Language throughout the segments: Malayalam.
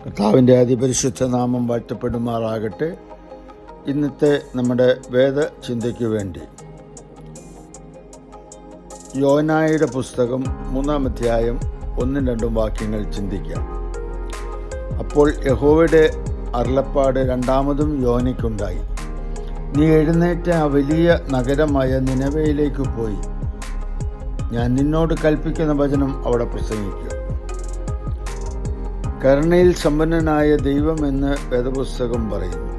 കർത്താവിൻ്റെ അതിപരിശുദ്ധ നാമം വാഴ്ത്തപ്പെടുമാറാകട്ടെ. ഇന്നത്തെ നമ്മുടെ വേദചിന്തയ്ക്ക് വേണ്ടി യോനായുടെ പുസ്തകം 3-ാം അധ്യായം 1-2 വാക്യങ്ങൾ ചിന്തിക്കാം. അപ്പോൾ യഹോവയുടെ അരുളപ്പാട് രണ്ടാമതും യോനയ്ക്കുണ്ടായി. നീ എഴുന്നേറ്റ് ആ വലിയ നഗരമായ നിനവയിലേക്ക് പോയി ഞാൻ നിന്നോട് കൽപ്പിക്കുന്ന വചനം അവിടെ പ്രസംഗിക്കുക. കരുണയിൽ സമ്പന്നനായ ദൈവമെന്ന് വേദപുസ്തകം പറയുന്നു.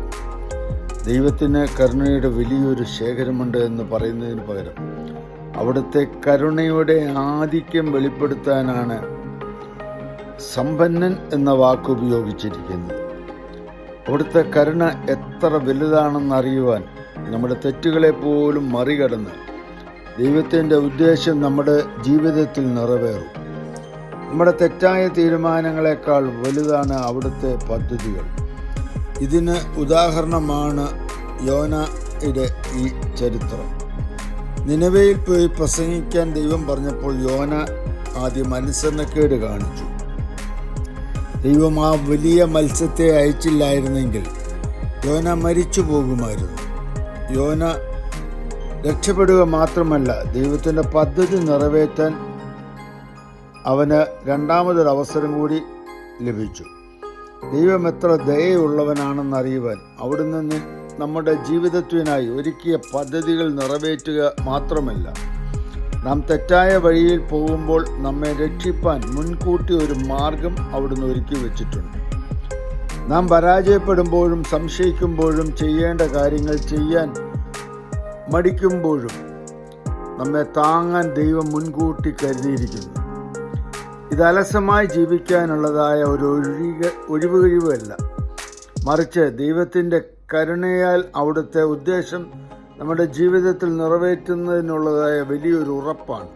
ദൈവത്തിന് കരുണയുടെ വലിയൊരു ശേഖരമുണ്ട് എന്ന് പറയുന്നതിന് പകരം അവിടുത്തെ കരുണയുടെ ആധിക്യം വെളിപ്പെടുത്താനാണ് സമ്പന്നൻ എന്ന വാക്ക് ഉപയോഗിച്ചിരിക്കുന്നത്. അവിടുത്തെ കരുണ എത്ര വലുതാണെന്നറിയുവാൻ നമ്മുടെ തെറ്റുകളെ പോലും മറികടന്ന് ദൈവത്തിൻ്റെ ഉദ്ദേശം നമ്മുടെ ജീവിതത്തിൽ നിറവേറും. നമ്മുടെ തെറ്റായ തീരുമാനങ്ങളെക്കാൾ വലുതാണ് അവിടുത്തെ പദ്ധതികൾ. ഇതിന് ഉദാഹരണമാണ് യോനയുടെ ഈ ചരിത്രം. നിനവയിൽ പോയി പ്രസംഗിക്കാൻ ദൈവം പറഞ്ഞപ്പോൾ യോന ആദ്യം അനുസരണക്കേട് കാണിച്ചു. ദൈവം ആ വലിയ മത്സ്യത്തെ അയച്ചില്ലായിരുന്നെങ്കിൽ യോന മരിച്ചു പോകുമായിരുന്നു. യോന രക്ഷപ്പെടുക മാത്രമല്ല, ദൈവത്തിൻ്റെ പദ്ധതി നിറവേറ്റാൻ അവന് രണ്ടാമതൊരവസരം കൂടി ലഭിച്ചു. ദൈവം എത്ര ദയയുള്ളവനാണെന്നറിയുവാൻ അവിടുന്ന് നമ്മുടെ ജീവിതത്തിനായി ഒരുക്കിയ പദ്ധതികൾ നിറവേറ്റുക മാത്രമല്ല, നാം തെറ്റായ വഴിയിൽ പോകുമ്പോൾ നമ്മെ രക്ഷിപ്പാൻ മുൻകൂട്ടി ഒരു മാർഗം അവിടുന്ന് ഒരുക്കി വച്ചിട്ടുണ്ട്. നാം പരാജയപ്പെടുമ്പോഴും സംശയിക്കുമ്പോഴും ചെയ്യേണ്ട കാര്യങ്ങൾ ചെയ്യാൻ മടിക്കുമ്പോഴും നമ്മെ താങ്ങാൻ ദൈവം മുൻകൂട്ടി കരുതിയിരിക്കുന്നു. ഇത് അലസമായി ജീവിക്കാനുള്ളതായ ഒരു ഒഴിവുകഴിവല്ല, മറിച്ച് ദൈവത്തിൻ്റെ കരുണയാൽ അവിടുത്തെ ഉദ്ദേശം നമ്മുടെ ജീവിതത്തിൽ നിറവേറ്റുന്നതിനുള്ളതായ വലിയൊരു ഉറപ്പാണ്.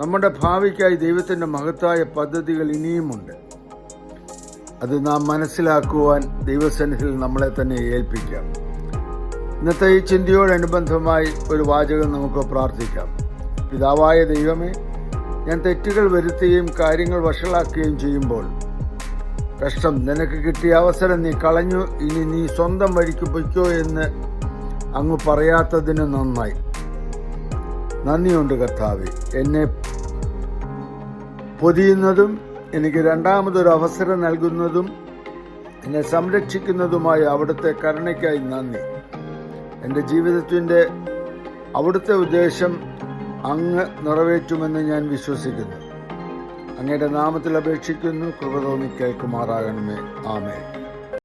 നമ്മുടെ ഭാവിക്കായി ദൈവത്തിൻ്റെ മഹത്തായ പദ്ധതികൾ ഇനിയുമുണ്ട്. അത് നാം മനസ്സിലാക്കുവാൻ ദൈവസന്നിധിയിൽ നമ്മളെ തന്നെ ഏൽപ്പിക്കാം. ഇന്നത്തെ ഈ ചിന്തയോടനുബന്ധമായി ഒരു വാചകം നമുക്ക് പ്രാർത്ഥിക്കാം. പിതാവായ ദൈവമേ, ഞാൻ തെറ്റുകൾ വരുത്തുകയും കാര്യങ്ങൾ വഷളാക്കുകയും ചെയ്യുമ്പോൾ കഷ്ടം, നിനക്ക് കിട്ടിയ അവസരം നീ കളഞ്ഞു, ഇനി നീ സ്വന്തം വഴിക്ക് പൊയ്ക്കോ എന്ന് അങ്ങ് പറയാത്തതിന് നന്നായി. നന്ദിയുണ്ട് കർത്താവേ. എന്നെ പൊതിയുന്നതും എനിക്ക് രണ്ടാമതൊരു അവസരം നൽകുന്നതും എന്നെ സംരക്ഷിക്കുന്നതുമായ അവിടുത്തെ കരുണയ്ക്കായി നന്ദി. എൻ്റെ ജീവിതത്തിൻ്റെ അവിടുത്തെ ഉദ്ദേശം അങ്ങ് നിറവേറ്റുമെന്ന് ഞാൻ വിശ്വസിക്കുന്നു. അങ്ങയുടെ നാമത്തിൽ അപേക്ഷിക്കുന്നു, കൃപ തോന്നി കേൾക്കുമാറാകണമേ. ആമേൻ.